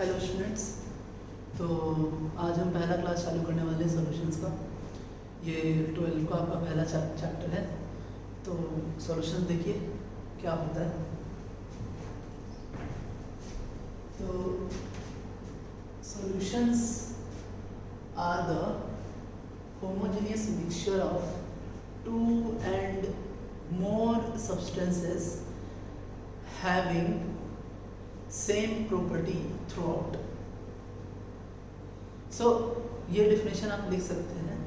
Hello students. तो आज हम पहला क्लास चालू करने वाले हैं सॉल्यूशंस का। ये 12 का आपका पहला चैप्टर है। तो सॉल्यूशन देखिए क्या होता है। तो solutions are the homogeneous mixture of two and more substances having same property throughout. So ये डिफिनेशन आप लिख सकते हैं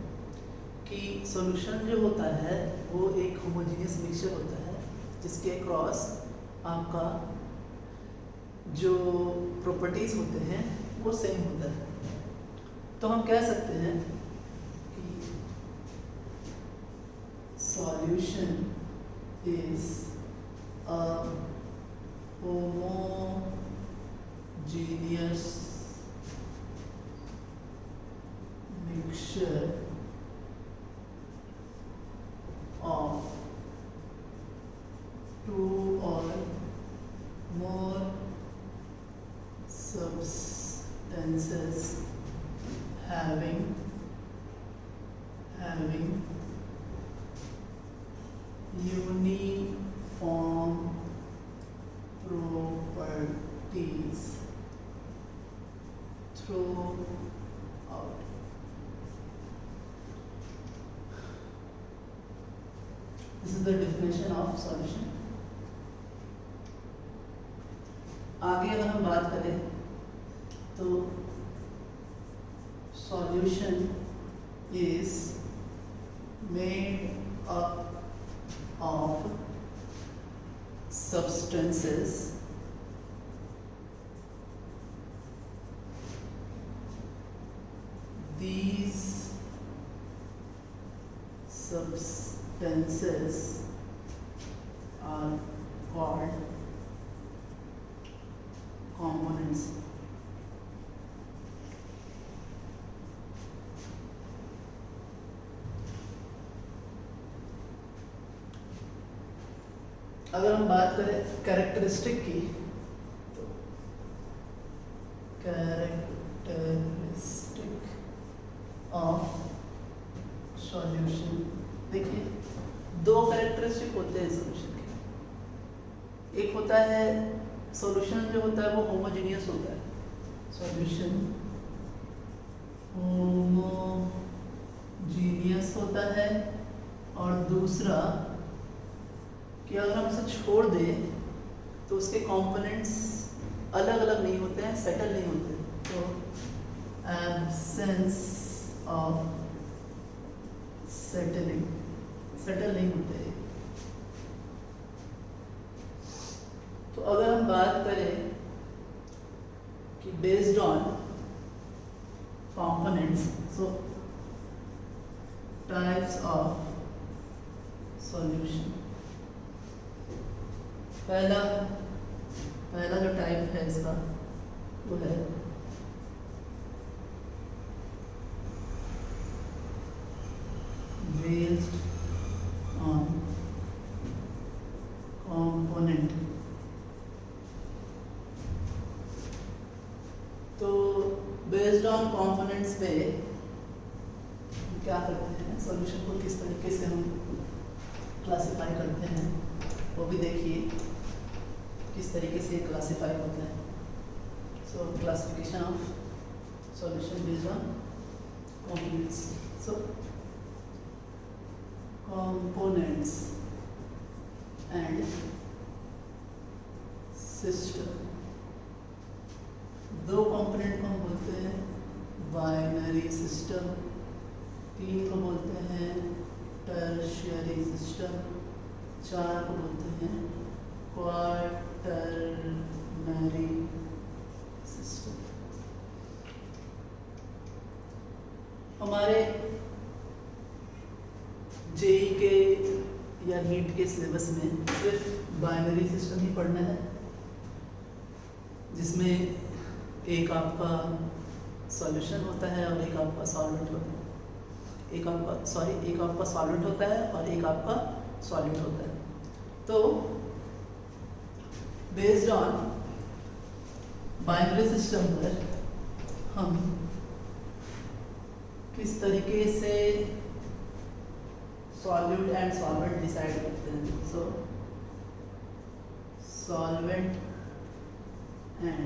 कि सॉल्यूशन जो होता है वो एक होमोजेनियस मिक्सचर होता है जिसके अक्रॉस आपका जो प्रॉपर्टीज होते हैं वो सेम होता है। तो हम कह सकते हैं कि solution is a homogeneous mixture of two or more substances having uniform properties throughout. This is the definition of solution. आगे अगर हम बात करें तो solution is made up of substances these substances are called components. अगर हम बात करें कैरेक्टरिस्टिक की तो कैरेक्टरिस्टिक ऑफ सॉल्यूशन, देखिए दो कैरेक्टरिस्टिक होते हैं सॉल्यूशन के। एक होता है सॉल्यूशन जो होता है वो होमोजेनियस होता है, सॉल्यूशन होमोजेनियस होता है। और दूसरा कि अगर हम इसे छोड़ दें तो उसके कंपोनेंट्स अलग अलग नहीं होते हैं, सेटल नहीं होते। तो एब्सेंस ऑफ सेटल नहीं होते। तो अगर हम बात करें कि based on components, so types of solution, पहला जो टाइप है इसका वो है बेस्ड ऑन कंपोनेंट। तो बेस्ड ऑन कंपोनेंट्स पे क्या करते हैं, सॉल्यूशन को किस तरीके से हम क्लासिफाई करते हैं वो भी देखिए किस तरीके से क्लासिफाई होता है। सो classification of solution based on components. So components and system, दो कंपोनेंट को हम बोलते हैं बाइनरी सिस्टम, तीन को बोलते हैं टर्शियरी सिस्टम, चार को बोलते हैं क्वाटरनरी सिस्टम। हमारे जेई के या नीट के सिलेबस में सिर्फ बाइनरी सिस्टम ही पढ़ना है, जिसमें एक आपका सॉल्यूशन होता है और एक आपका सॉल्वेंट होता है। एक आपका सॉल्वेंट होता है और एक आपका सॉलिड होता है। तो बेस्ड ऑन बाइनरी सिस्टम पर हम किस तरीके से सॉल्यूट एंड सॉल्वेंट डिसाइड करते हैं। सो सॉल्वेंट एंड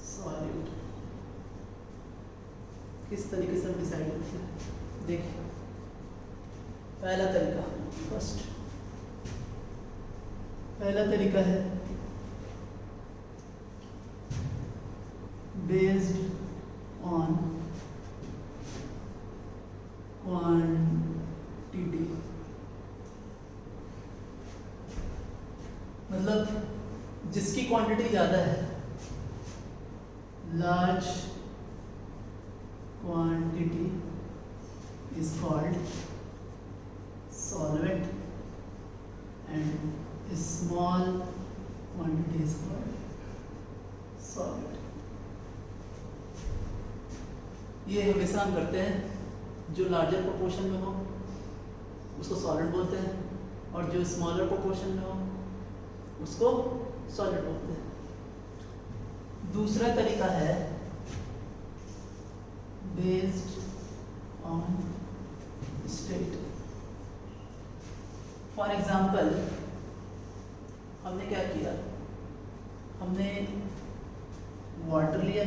सॉल्यूट किस तरीके से हम डिसाइड करते हैं। देखिए पहला तरीका है बेस्ड ऑन क्वांटिटी, मतलब जिसकी क्वांटिटी ज़्यादा है, large quantity is called solvent and small quantity is called solvent. ये हमेशा हम करते हैं, जो लार्जर प्रोपोर्शन में हो उसको सॉल्वेंट बोलते हैं, और जो स्मॉलर प्रोपोर्शन में हो उसको सॉलिड बोलते हैं। दूसरा तरीका है based on state. For example हमने क्या किया, हमने वाटर लिया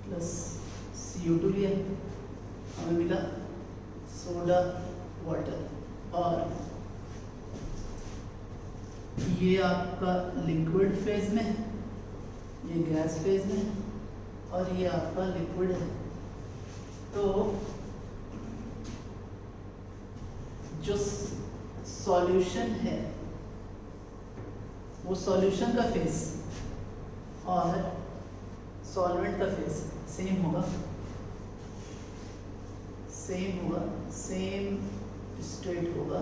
प्लस CO2 लिया, हमें मिला सोडा वाटर, और ये आपका लिक्विड फेज में, ये गैस फेज में, और ये आपका लिक्विड है। तो जो सॉल्यूशन है वो सॉल्यूशन का फेज और सॉल्वेंट का फेज सेम होगा, सेम स्टेट होगा,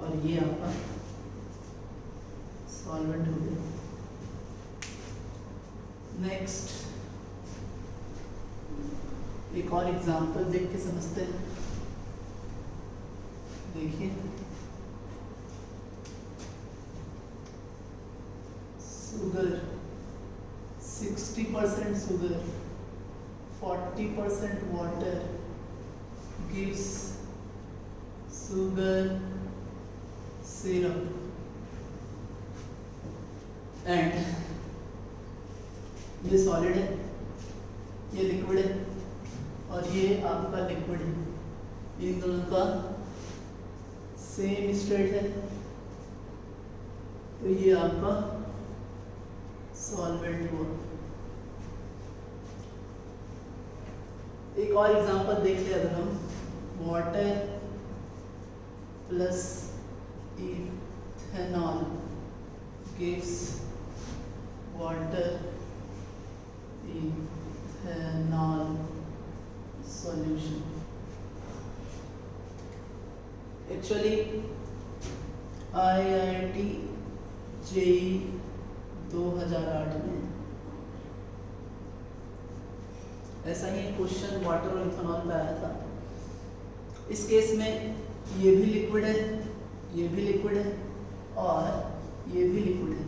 और ये आपका सॉल्वेंट हो गया। नेक्स्ट एक और एग्जांपल देख के समझते हैं। देखिए sugar 60% sugar 40% water gives sugar syrup and ये सॉलिड है, ये लिक्विड है, और ये आपका लिक्विड है। इन दोनों का सेम स्टेट है, तो ये आपका सॉल्वेंट हुआ। एक और एग्जांपल देख ले, अगर हम water plus ethanol gives water ethanol solution. Actually IIT JEE 2008 में ऐसा ही क्वेश्चन वाटर और इथेनॉल पे आया था। इस केस में ये भी लिक्विड है, ये भी लिक्विड है, और ये भी लिक्विड है।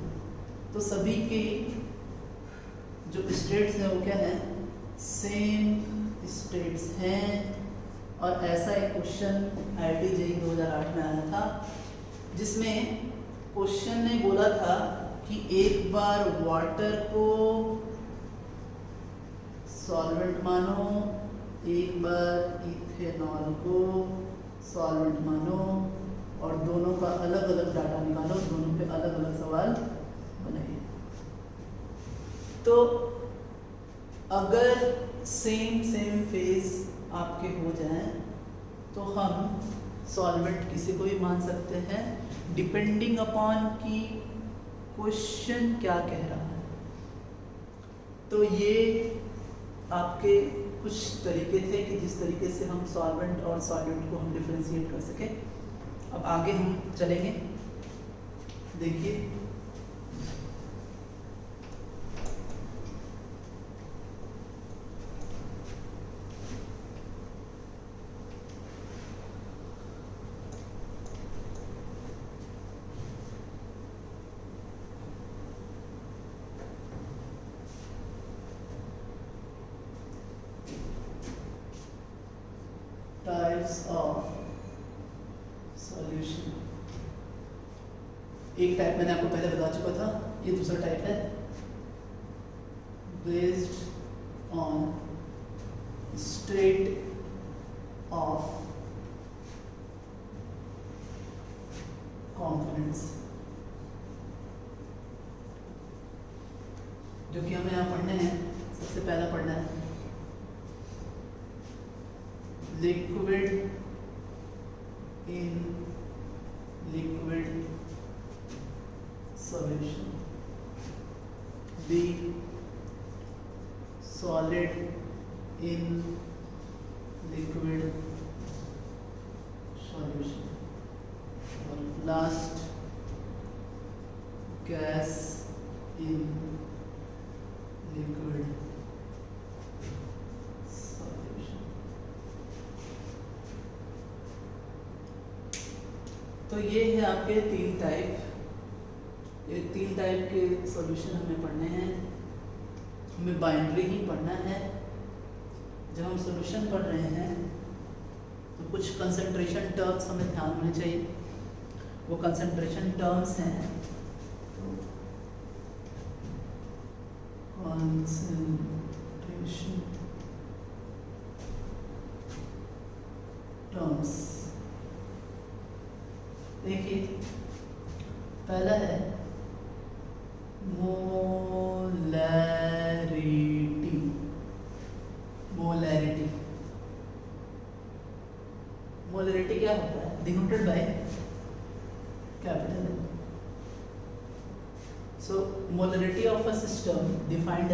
तो सभी की जो स्टेट्स हैं वो क्या हैं, सेम स्टेट्स हैं। और ऐसा एक क्वेश्चन IIT JEE 2008 में आया था, जिसमें क्वेश्चन ने बोला था कि एक बार वाटर को सॉल्वेंट मानो, एक बार इथेनॉल को सॉल्वेंट मानो, और दोनों का अलग अलग डाटा निकालो, दोनों पे अलग अलग सवाल बनाइए। तो अगर सेम फेज आपके हो जाएं तो हम सॉल्वेंट किसी को भी मान सकते हैं, डिपेंडिंग अपॉन कि क्वेश्चन क्या कह रहा है। तो ये आपके कुछ तरीके थे कि जिस तरीके से हम सॉल्वेंट और सॉल्यूट को हम डिफरेंशिएट कर सकें। अब आगे हम चलेंगे। देखिए टाइप्स ऑफ सॉल्यूशन। एक टाइप मैंने आपको पहले बता चुका था, ये दूसरा टाइप है based on state of components, जो कि हमें यहाँ पढ़ने हैं। सबसे पहला पढ़ना है liquid in liquid solution, b solid in liquid solution, और last gas in liquid solution. तो ये है आपके तीन टाइप। ये तीन टाइप के सॉल्यूशन हमें पढ़ने हैं। हमें बाइनरी ही पढ़ना है। जब हम सॉल्यूशन पढ़ रहे हैं तो कुछ कंसंट्रेशन टर्म्स हमें ध्यान होने चाहिए। वो कंसंट्रेशन टर्म्स हैं कंसंट्रेशन टर्म्स। देखिए, पहला है मोलैरिटी। मोलैरिटी मोलैरिटी क्या होता है? Denoted by capital M. So molarity of a system defined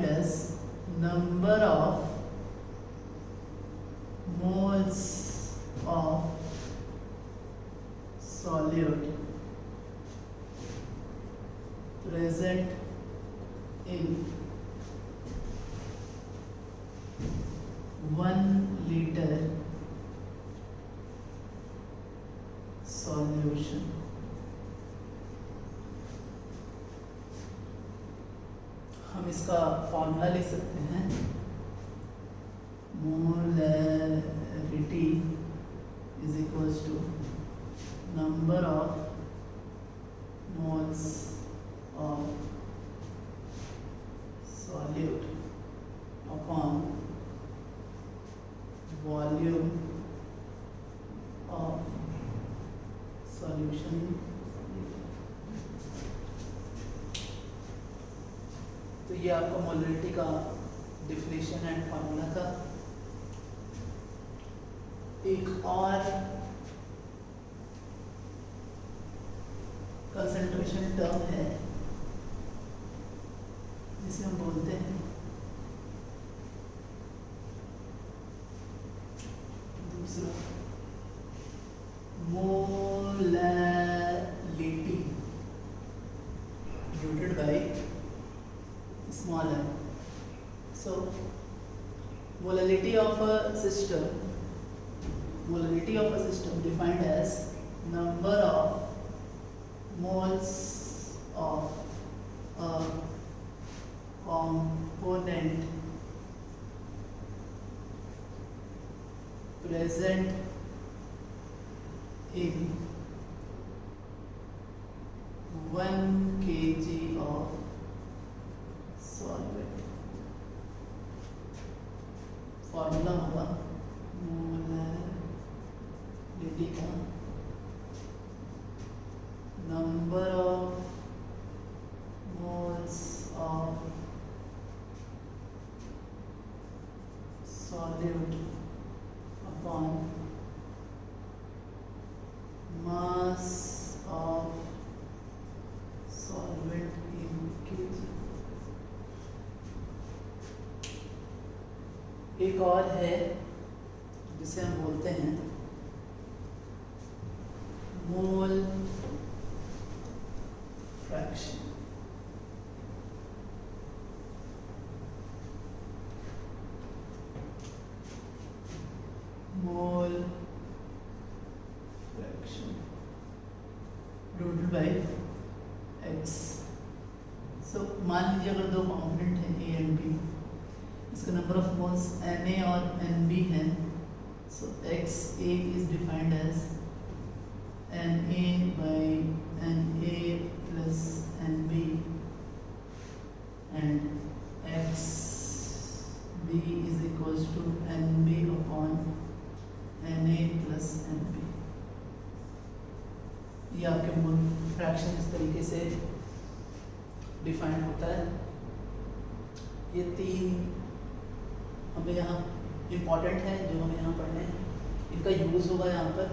as number of moles of solute present in 1 liter solution। हम इसका फॉर्मूला लिख सकते हैं, molarity is equals to number of moles of solute upon volume of solution. तो ये आपका molarity का definition and formula था। एक और कंसंट्रेशन टर्म है जिसे हम बोलते हैं दूसरा molality, denoted by small m. So molality of a system defined as number of moles of a component present in 1 kg of solvent. Formula होगा मोलैरिटी का number of moles of solute upon mass of solvent in KG. एक और है जिसे हम बोलते हैं mole fraction. Mole fraction divided by x। So मान लीजिए अगर दो कंपोनेंट हैं A एंड B, इसका नंबर ऑफ मोल्स Na और Nb है। So XA is defined as Na by Na plus Nb and XB is equals to Nb upon Na plus Nb। ये आपके मोल फ्रैक्शन इस तरीके से define होता है। ये तीन हमें यहाँ इम्पॉर्टेंट है जो हमें यहाँ पढ़ने हैं, इनका यूज़ होगा यहाँ पर।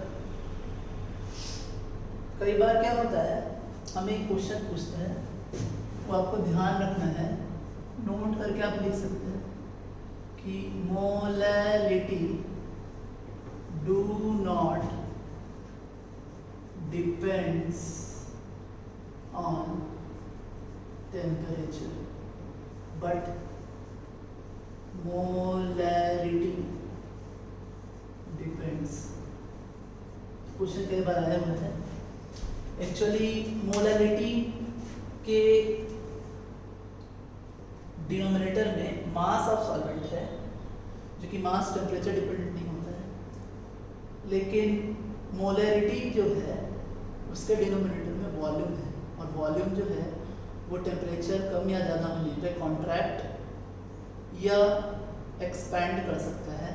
कई बार क्या होता है, हमें एक क्वेश्चन पूछता है, वो आपको ध्यान रखना है, नोट करके आप लिख सकते हैं कि molality do not depends on temperature but molarity depends. Question कई बार आया हुआ है। एक्चुअली मोलैरिटी के डिनोमिनेटर में मास ऑफ सॉल्वेंट है, जो कि मास टेम्परेचर डिपेंडेंट नहीं होता है, लेकिन मोलैरिटी जो है उसके डिनोमिनेटर में वॉल्यूम है, और वॉल्यूम जो है वो टेम्परेचर कम या ज़्यादा होने पे कॉन्ट्रैक्ट या एक्सपैंड कर सकता है,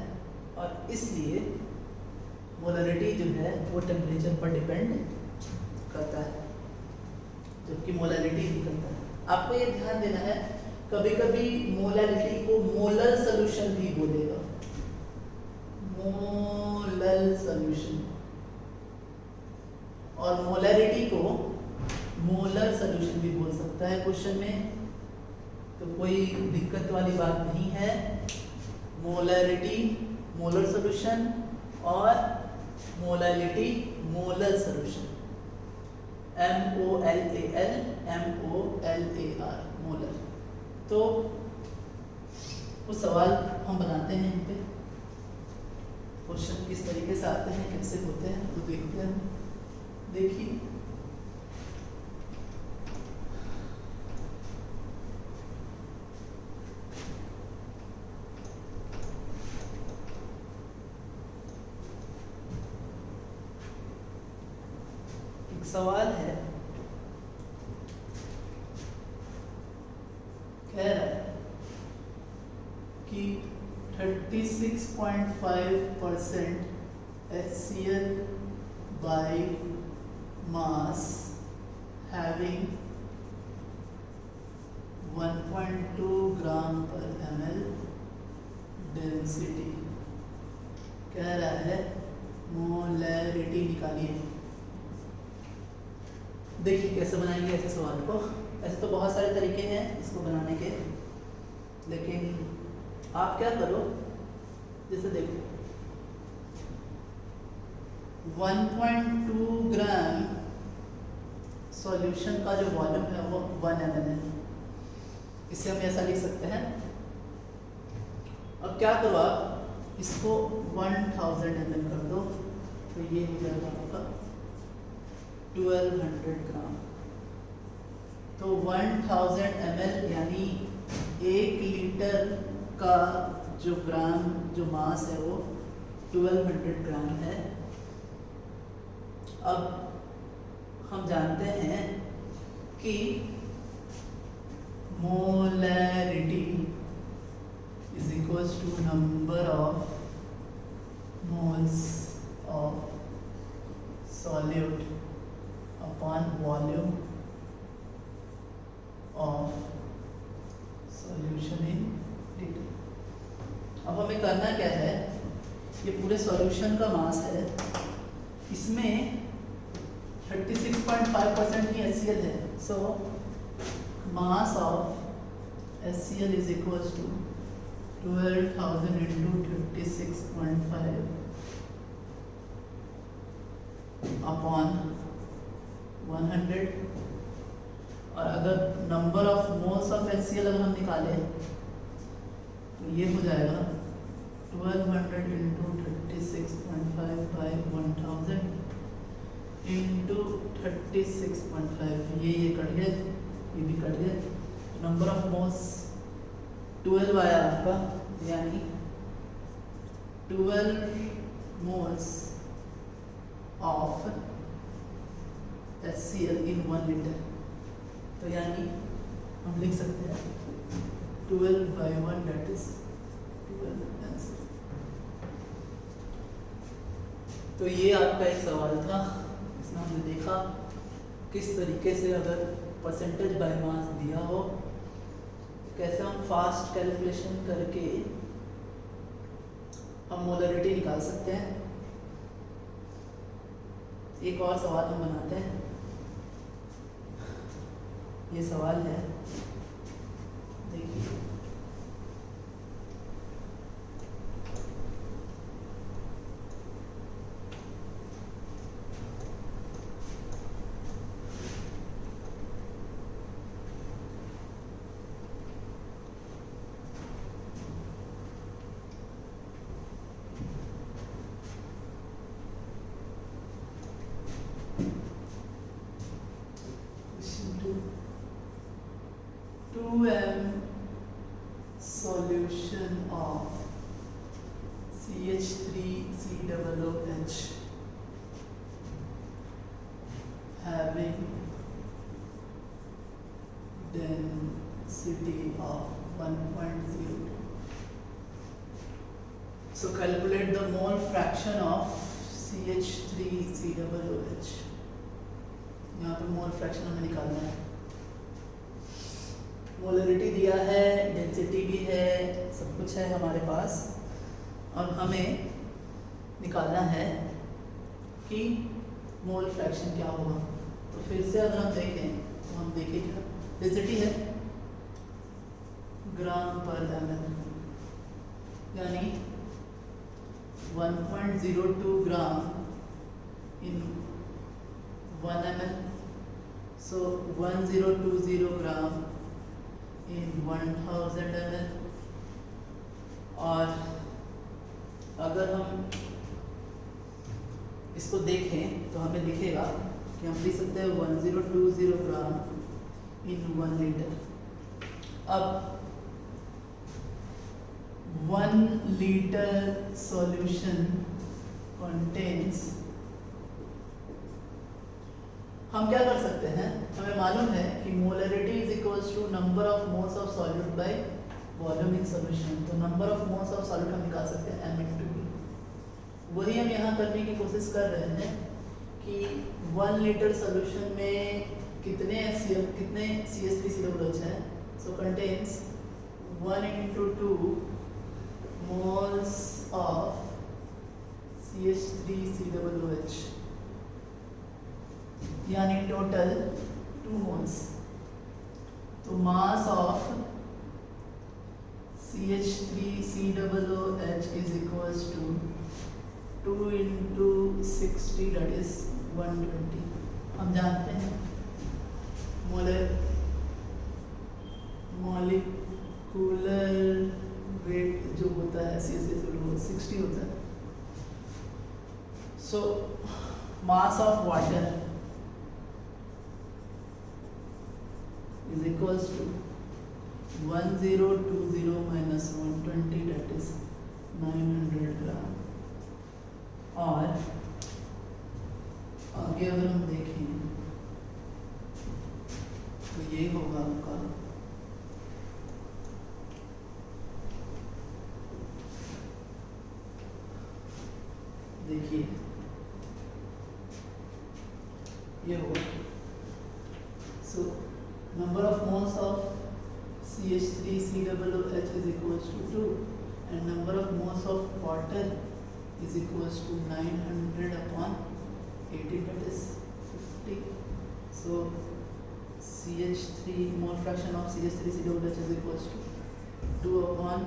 और इसलिए मोलैरिटी जो है वो टेम्परेचर पर डिपेंड करता है, जबकि मोलैरिटी नहीं करता है। आपको ये ध्यान देना है, कभी कभी मोलैलिटी को मोलर सॉल्यूशन भी बोलेगा, मोलर सॉल्यूशन, और मोलैरिटी को मोलर सॉल्यूशन भी बोल सकता है क्वेश्चन में, तो कोई दिक्कत वाली बात नहीं है। मोलैरिटी मोलर सॉल्यूशन और molality molar solution, MOLAL MOLAR molar. तो वो सवाल हम बनाते हैं, इन पे क्वेश्चन किस तरीके से आते हैं, कैसे होते हैं, तो देखते हैं। देखिए एक सवाल है, कह रहा है कि 36.5% HCl by mass having 1.2 ग्राम पर ml डेंसिटी, कह रहा है मोलैरिटी निकालिए। देखिए कैसे बनाएंगे ऐसे सवाल को। ऐसे तो बहुत सारे तरीके हैं इसको बनाने के, लेकिन आप क्या करो, जैसे देखो 1.2 ग्राम सॉल्यूशन का जो वॉल्यूम है वो 1 ml है, इससे हम ऐसा लिख सकते हैं। अब क्या करो, आप इसको 1000 ml कर दो, तो ये हो जाएगा आपका 1200 ग्राम। तो 1000 ml यानी 1 लीटर का जो ग्राम जो मास है वो 1200 ग्राम है। अब हम जानते हैं कि molarity is equals to number of moles of solute upon volume of solution in litre. अब हमें करना क्या है, ये पूरे सॉल्यूशन का मास है, इसमें 36.5% ही HCl है, so mass of HCl is equals to 12,000 into 36.5 upon 100। और अगर number of moles of HCl अगर हम निकालें तो ये हो जाएगा 1200 इंटू 36.5 बाई 1000 इंटू 36.5, ये कट गए, ये भी कट गए। नंबर ऑफ मोल्स 12 आया आपका, यानी 12 moles of HCl in 1 litre. तो यानी हम लिख सकते हैं 12/1 दैट इज 12 आंसर। तो ये आपका एक सवाल था, इसमें हमने देखा किस तरीके से अगर परसेंटेज बाय मास दिया हो कैसे हम फास्ट कैलकुलेशन करके हम मोलरिटी निकाल सकते हैं। एक और सवाल हम बनाते हैं। ये सवाल है, देखिए solution of CH3COOH having density of 1.02. So calculate the mole fraction of CH3COOH। यहाँ पे मोल फ्रैक्शन हमें निकालना है। मोलरिटी दिया है, डेंसिटी भी है, सब कुछ है हमारे पास, और हमें निकालना है कि मोल फ्रैक्शन क्या होगा। तो फिर से अगर हम देखें तो हम देखेंगे डेंसिटी है ग्राम पर ml, यानी 1.02 ग्राम इन 1 ml। So 1020 gram in 1000 ml। और अगर हम इसको देखें तो हमें दिखेगा कि हम लिख सकते हैं 1020 ग्राम इन 1 लीटर। अब 1 लीटर सॉल्यूशन कंटेन्स, हम क्या कर सकते हैं, हमें मालूम है कि molarity is equals to number of moles of solute by volume in solution. तो number of moles of solute हम निकाल सकते हैं m/v। वही हम यहाँ करने की कोशिश कर रहे हैं कि 1 लीटर सॉल्यूशन में कितने CH3COOH हैं। सो कंटेन्स 1 × 2 मोल्स ऑफ CH3COOH, यानी टोटल 2 मोल्स। तो mass of CH3COOH is equals to 2 × 60 that is 120। हम जानते हैं मॉलिक्यूलर वेट जो होता है CH3COOH 60 होता है। So mass of water is equals to 1020 minus 120 that is 900 gram. और आगे अगर हम देखें तो ये होगा आपका देखिए ये होगा। सो number of moles of CH3COOH is equals to 2 and number of moles of water is equals to 900 upon 80 that is 50. So CH3 mole fraction of CH3COOH is equals to 2 upon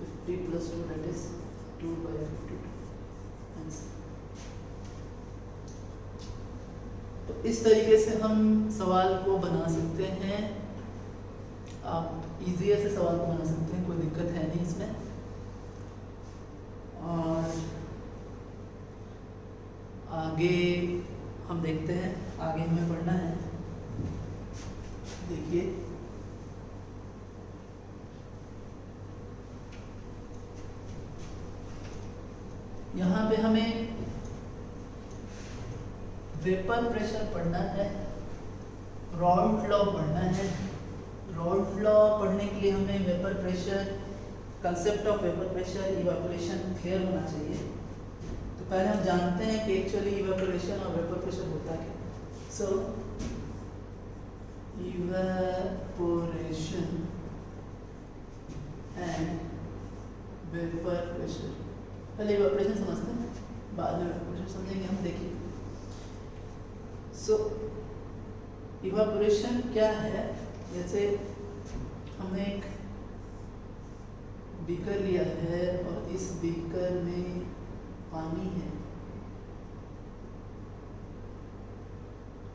50 plus 2 that is 2/52 answer. तो इस तरीके से हम सवाल को बना सकते हैं। आप इजी से सवाल को बना सकते हैं, कोई दिक्कत है नहीं इसमें। और आगे हम देखते हैं, आगे हमें पढ़ना है। देखिए यहाँ पे हमें वेपर प्रेशर पढ़ना है, राउल्ट लॉ पढ़ना है। राउल्ट लॉ पढ़ने के लिए हमें vapour pressure, concept of vapour pressure, evaporation clear होना चाहिए। तो पहले हम जानते हैं कि एक्चुअली इवेपोरेशन और वेपर प्रेशर होता क्या। सो इवेपोरेशन एंड वेपर प्रेशर, पहले इवेपोरेशन समझते हैं, बाद में वेपर प्रेशर समझेंगे हम। देखिए, सो इवेपोरेशन क्या है। जैसे हमने एक बीकर लिया है और इस बीकर में पानी है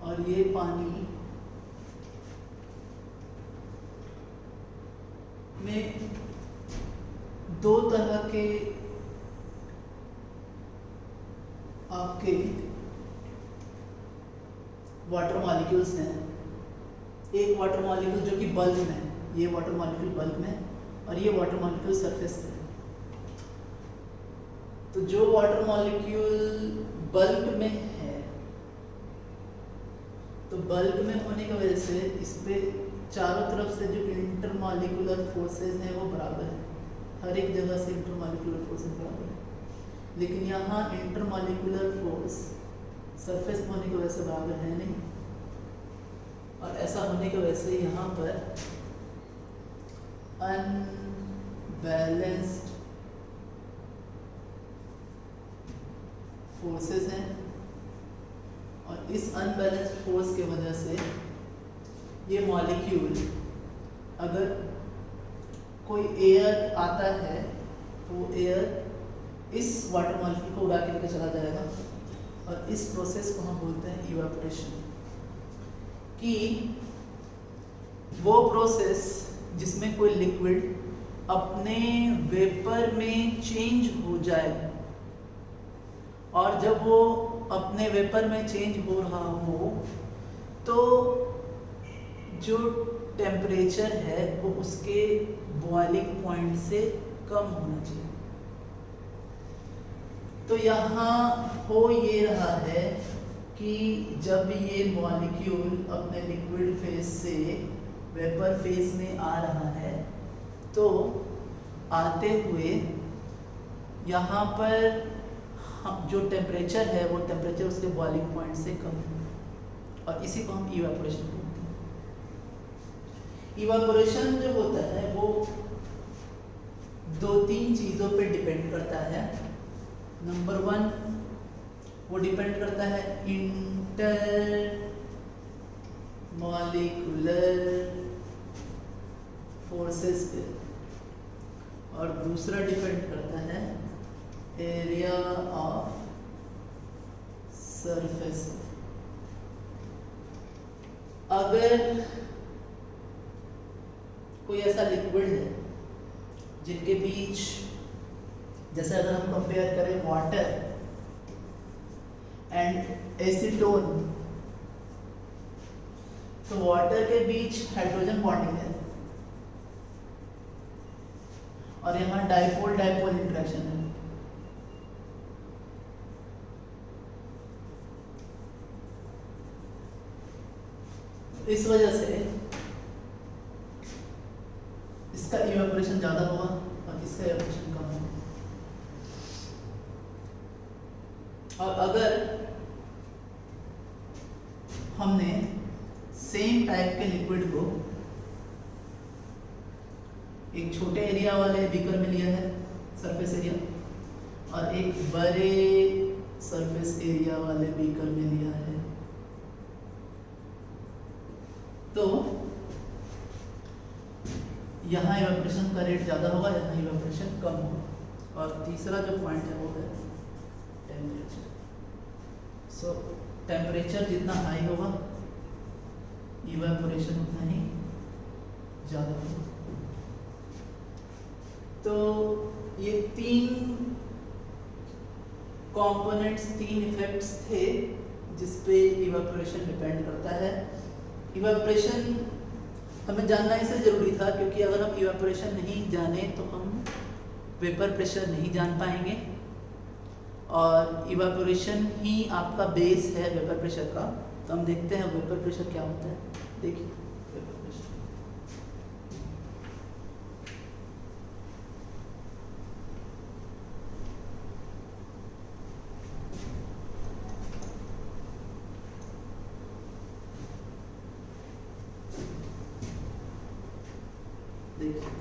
और ये पानी में दो तरह के आपके वाटर मॉलिक्यूल्स हैं। एक वाटर मॉलिक्यूल जो कि बल्क में, ये वाटर मॉलिक्यूल बल्क में और ये वाटर मॉलिक्यूल सरफेस पे। तो जो वाटर मॉलिक्यूल बल्क में है, तो बल्क में होने की वजह से इस पे चारों तरफ से जो इंटरमॉलिक्यूलर फोर्सेस हैं वो बराबर है। हर एक जगह से इंटरमॉलिक्यूलर फोर्सेस बराबर है, लेकिन यहाँ इंटरमॉलिक्यूलर फोर्स सरफेस में होने की वजह से बराबर है नहीं। और ऐसा होने की वजह से यहाँ पर अनबैलेंस्ड फोर्सेस हैं और इस अनबैलेंस्ड फोर्स के वजह से ये मॉलिक्यूल, अगर कोई एयर आता है तो एयर इस वाटर मॉलिक्यूल को उड़ा के लेकर चला जाएगा और इस प्रोसेस को हम बोलते हैं इवेपोरेशन। कि वो प्रोसेस जिसमें कोई लिक्विड अपने वेपर में चेंज हो जाए, और जब वो अपने वेपर में चेंज हो रहा हो तो जो टेम्परेचर है वो उसके बॉइलिंग पॉइंट से कम होना चाहिए। तो यहाँ हो ये रहा है कि जब ये मॉलिक्यूल अपने लिक्विड फेज से वेपर फेज में आ रहा है तो आते हुए यहाँ पर जो टेम्परेचर है वो टेम्परेचर उसके बॉइलिंग पॉइंट से कम है और इसी को हम इवेपोरेशन बोलते हैं। इवेपोरेशन जो होता है वो दो तीन चीज़ों पे डिपेंड करता है। नंबर 1, वो डिपेंड करता है इंटरमॉलिक्यूलर फोर्सेस पे, और दूसरा डिपेंड करता है एरिया ऑफ सरफेस। अगर कोई ऐसा लिक्विड है जिनके बीच, जैसे अगर हम कंपेयर करें वाटर एंड एसीटोन, तो वाटर के बीच हाइड्रोजन बॉन्डिंग है और यहाँ डाइपोल डाइपोल इंटरेक्शन है। इस वजह से इसका इवेपोरेशन ज्यादा होगा और इसका इवेपोरेशन कम होगा। और अगर हमने सेम टाइप के लिक्विड को एक छोटे एरिया वाले बीकर में लिया है, सरफेस एरिया, और एक बड़े सरफेस एरिया वाले बीकर में लिया है, तो यहाँ इवेपोरेशन का रेट ज़्यादा होगा, यहाँ इवेपोरेशन कम होगा। और तीसरा जो पॉइंट है वो है टेम्परेचर। सो टेम्परेचर जितना हाई होगा इवेपोरेशन उतना ही ज़्यादा होगा। तो ये 3 कंपोनेंट्स, 3 इफेक्ट्स थे जिस पे इवेपोरेशन डिपेंड करता है। इवेपोरेशन हमें जानना इसलिए ज़रूरी था क्योंकि अगर हम इवेपोरेशन नहीं जाने तो हम वेपर प्रेशर नहीं जान पाएंगे, और इवापोरेशन ही आपका बेस है वेपर प्रेशर का। तो हम देखते हैं वेपर प्रेशर क्या होता है। देखिए वेपर प्रेशर, देखिए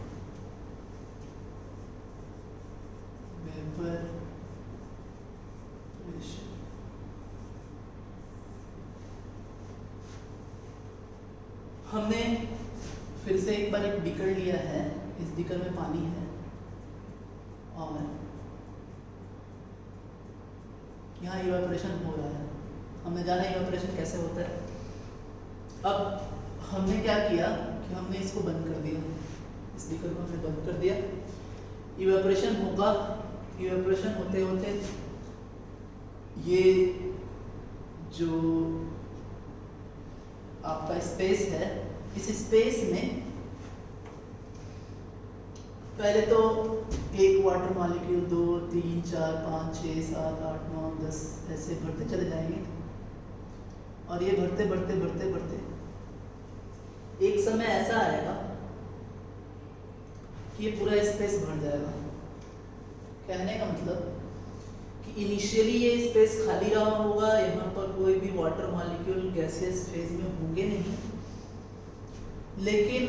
वेपर प्रेशर, हमने फिर से एक बार एक बीकर लिया है, इस बीकर में पानी है और यहाँ इवेपोरेशन हो रहा है। हमने जाना इवेपोरेशन कैसे होता है। अब हमने क्या किया कि हमने इसको बंद कर दिया, इस बीकर को हमने बंद कर दिया। इवेपोरेशन होगा, इवेपोरेशन होते होते ये जो आपका स्पेस है, इस स्पेस में पहले तो एक वाटर मॉलिक्यूल 2 3 4 5 6 7 8 9 10 ऐसे बढ़ते चले जाएंगे और ये बढ़ते बढ़ते बढ़ते बढ़ते एक समय ऐसा आएगा कि ये पूरा स्पेस भर जाएगा। कहने का मतलब कि इनिशियली ये स्पेस खाली रहा होगा, यहाँ पर कोई भी वाटर मॉलिक्यूल गैसियस फेज में होंगे नहीं, लेकिन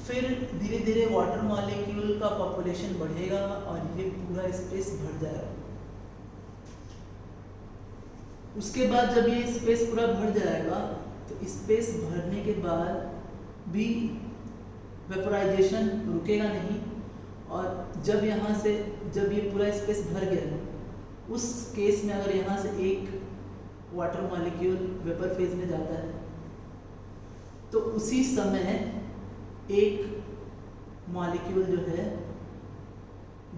फिर धीरे धीरे वाटर मॉलिक्यूल का पॉपुलेशन बढ़ेगा और ये पूरा स्पेस भर जाएगा। उसके बाद जब ये स्पेस पूरा भर जाएगा तो स्पेस भरने के बाद भी वेपोराइजेशन रुकेगा नहीं, और जब यहाँ से जब ये पूरा स्पेस भर गया उस केस में अगर यहाँ से एक वाटर मॉलिक्यूल वेपर फेज में जाता है तो उसी समय एक मॉलिक्यूल जो है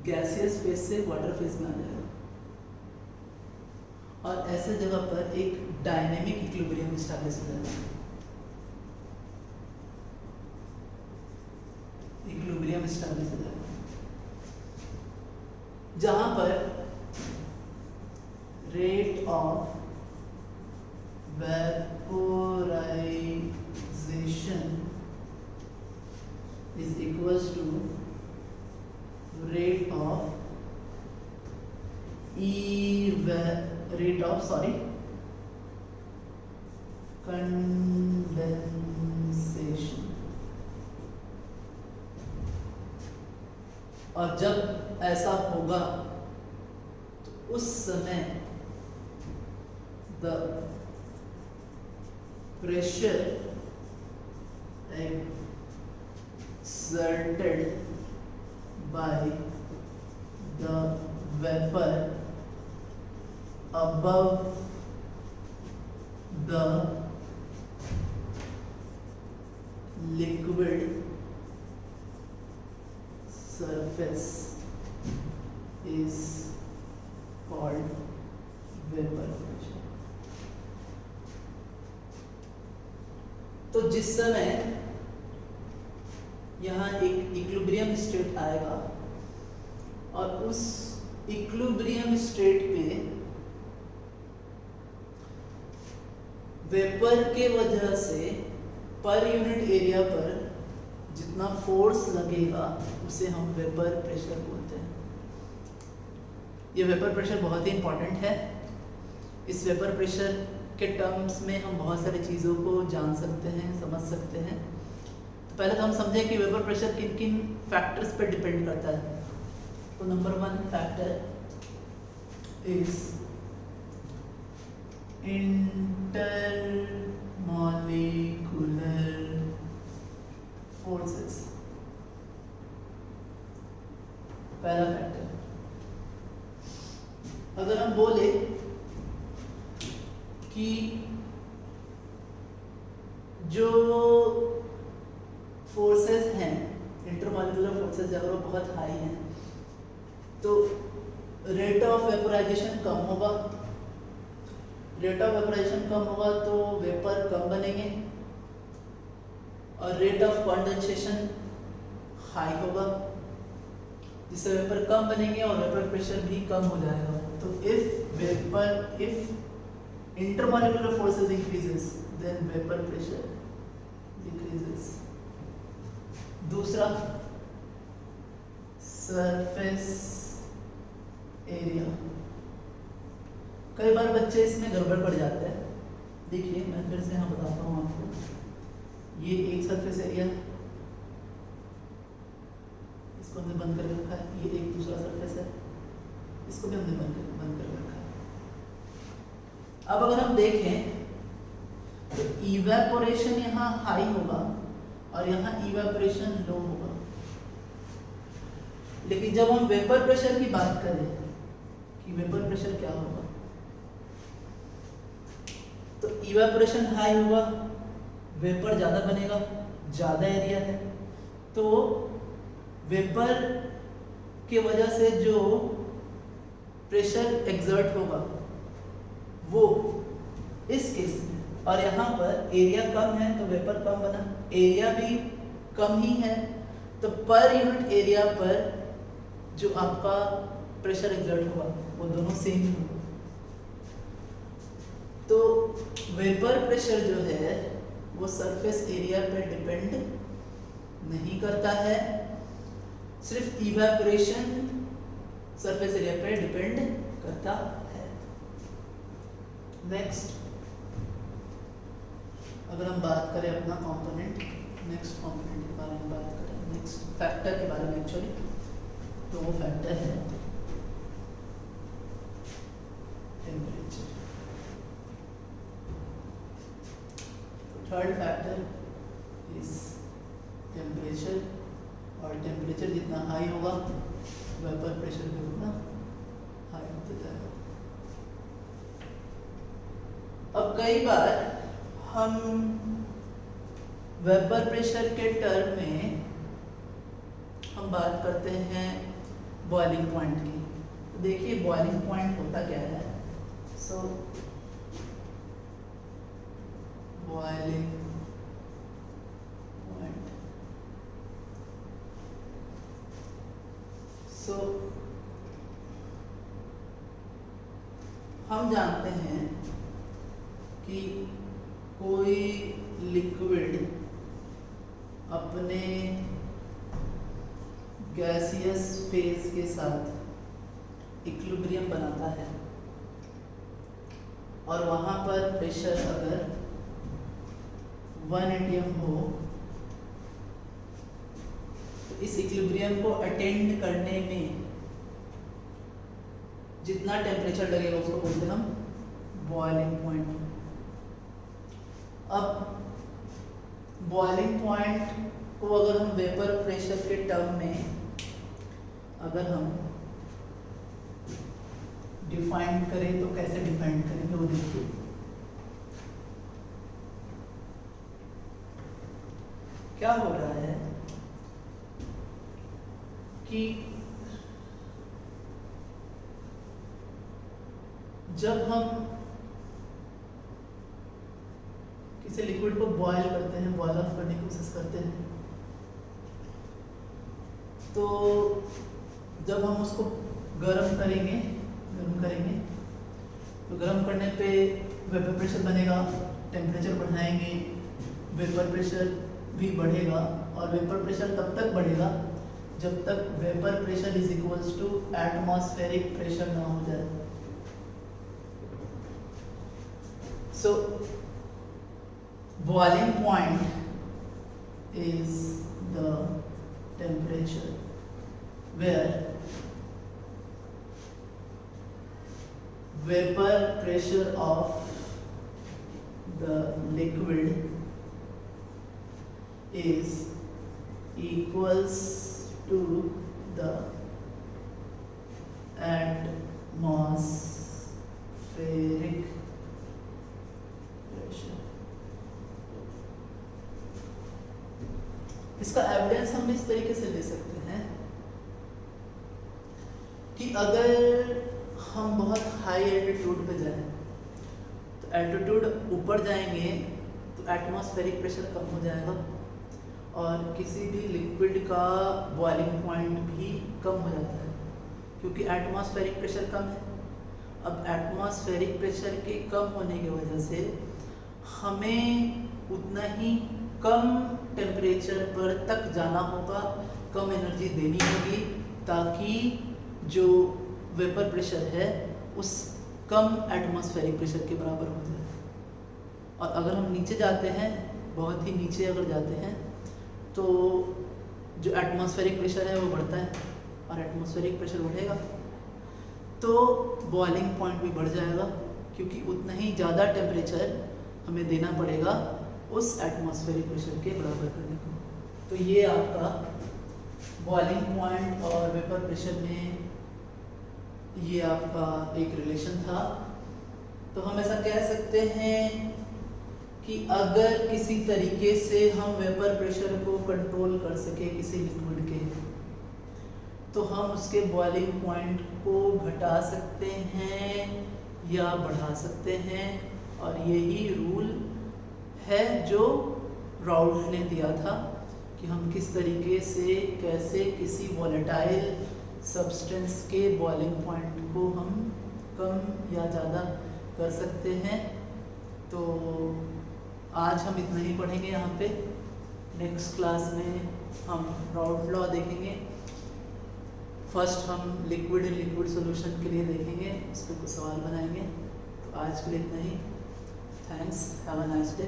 गैसियस फेज से वाटर फेज में आ जाएगा और ऐसे जगह पर एक डायनेमिक इक्विलिब्रियम एस्टैब्लिश हो जाएगा। इक्विलिब्रियम एस्टैब्लिश हो जाएगा जहां पर rate of vaporisation is equals to rate of condensation। और जब ऐसा होगा तो उस समय the pressure exerted by the vapor above the liquid surface is called vapor pressure। तो जिस समय यहाँ एक इक्विलिब्रियम स्टेट आएगा और उस इक्विलिब्रियम स्टेट पे वेपर के वजह से पर यूनिट एरिया पर जितना फोर्स लगेगा उसे हम वेपर प्रेशर बोलते हैं। ये वेपर प्रेशर बहुत ही इंपॉर्टेंट है। इस वेपर प्रेशर के टर्म्स में हम बहुत सारी चीज़ों को जान सकते हैं, समझ सकते हैं। तो पहले तो हम समझें कि वेपर प्रेशर किन किन फैक्टर्स पर डिपेंड करता है। तो number 1 factor is intermolecular forces. पहला फैक्टर, अगर हम बोले कि जो फोर्सेस हैं इंटरमॉलिक्यूलर फोर्सेस अगर वो बहुत हाई हैं तो रेट ऑफ वेपोराइजेशन कम होगा। रेट ऑफ वेपोराइजेशन कम होगा तो वेपर कम बनेंगे और रेट ऑफ कंडेंसेशन हाई होगा, जिससे वेपर कम बनेंगे और वेपर प्रेशर भी कम हो जाएगा। तो if intermolecular forces increases then vapor pressure decreases. दूसरा सरफेस एरिया. कई बार बच्चे इसमें गड़बड़ पड़ जाते हैं. देखिए मैं फिर से यहाँ बताता हूँ आपको. ये एक सरफेस एरिया, इसको हमने बंद करके रखा है. ये एक दूसरा सरफेस है, इसको भी हमने बंद करके रखा है. अब अगर हम देखें तो इवेपोरेशन यहाँ हाई होगा और यहाँ इवेपोरेशन लो होगा. लेकिन जब हम वेपर प्रेशर की बात करें कि वेपर प्रेशर क्या होगा, तो इवेपोरेशन हाई होगा, वेपर ज्यादा बनेगा, ज्यादा एरिया है, तो वेपर के वजह से जो प्रेशर एक्सर्ट होगा वो इस केस में, और यहाँ पर एरिया कम है तो वेपर कम बना, एरिया भी कम ही है तो पर यूनिट एरिया पर जो आपका प्रेशर एक्सर्ट होगा वो दोनों सेम ही होगा. तो वेपर प्रेशर जो है वो सरफेस एरिया पे डिपेंड नहीं करता है, सिर्फ इवेपोरेशन सरफेस एरिया पे डिपेंड करता है. नेक्स्ट अगर हम बात करें अपना कंपोनेंट, नेक्स्ट कंपोनेंट के बारे में बात करें, नेक्स्ट फैक्टर के बारे में एक्चुअली, तो वो फैक्टर है temperature. Third factor is temperature, और टेम्परेचर जितना हाई होगा वेपर प्रेशर भी उतना हाई होता जाएगा. अब कई बार हम वेपर प्रेशर के टर्म में हम बात करते हैं बॉइलिंग पॉइंट की. तो देखिए बॉइलिंग पॉइंट होता क्या है. सो बॉइलिंग पॉइंट, सो हम जानते हैं कि कोई लिक्विड अपने गैसियस फेज के साथ इक्विलिब्रियम बनाता है, और वहां पर प्रेशर अगर 1 atm हो तो इस इक्विलिब्रियम को अटेंड करने में जितना टेम्परेचर लगेगा उसको बोलते हैं हम बॉइलिंग पॉइंट. अब बॉइलिंग पॉइंट को अगर हम वेपर प्रेशर के टर्म में अगर हम डिफाइन करें तो कैसे डिफाइन करेंगे वो देखिए. क्या हो रहा है कि जब हम किसी लिक्विड को बॉयल करते हैं, बॉयल ऑफ करने की कोशिश करते हैं, तो जब हम उसको गर्म करेंगे तो गर्म करने पे वेपर प्रेशर बनेगा, टेम्परेचर बढ़ाएंगे, वेपर प्रेशर भी बढ़ेगा, और वेपर प्रेशर तब तक बढ़ेगा जब तक vapour pressure is equals to atmospheric pressure ना हो जाए. So boiling point is the temperature where vapor pressure of the liquid is equals to the atmospheric pressure. इसका एविडेंस हम इस तरीके से ले सकते हैं कि अगर हम बहुत हाई एल्टीट्यूड पे जाएं तो एल्टीट्यूड ऊपर जाएंगे तो एटमॉस्फेरिक प्रेशर कम हो जाएगा और किसी भी लिक्विड का बॉइलिंग पॉइंट भी कम हो जाता है क्योंकि एटमॉस्फेरिक प्रेशर कम है. अब एटमॉस्फेरिक प्रेशर के कम होने की वजह से हमें उतना ही कम टेम्परेचर पर तक जाना होगा, कम एनर्जी देनी होगी, ताकि जो वेपर प्रेशर है उस कम एटमॉस्फेरिक प्रेशर के बराबर हो जाए। और अगर हम नीचे जाते हैं, बहुत ही नीचे अगर जाते हैं, तो जो एटमॉस्फेरिक प्रेशर है वो बढ़ता है, और एटमॉस्फेरिक प्रेशर बढ़ेगा तो बॉइलिंग पॉइंट भी बढ़ जाएगा, क्योंकि उतना ही ज़्यादा टेम्परेचर हमें देना पड़ेगा उस एटमॉस्फेरिक प्रेशर के बराबर करने को। तो ये आपका बॉइलिंग पॉइंट और वेपर प्रेशर में ये आपका एक रिलेशन था। तो हम ऐसा कह सकते हैं कि अगर किसी तरीके से हम वेपर प्रेशर को कंट्रोल कर सके किसी लिक्विड के, तो हम उसके बॉइलिंग पॉइंट को घटा सकते हैं या बढ़ा सकते हैं। और यही रूल है जो राउल्फ ने दिया था कि हम किस तरीके से कैसे किसी वॉलेटाइल सब्सटेंस के बॉइलिंग पॉइंट को हम कम या ज़्यादा कर सकते हैं। तो आज हम इतना ही पढ़ेंगे यहाँ पे। नेक्स्ट क्लास में हम राउल्फ लॉ देखेंगे। फर्स्ट हम लिक्विड सॉल्यूशन के लिए देखेंगे, उस पर कुछ सवाल बनाएंगे। तो आज के लिए इतना ही। Thanks, have a nice day.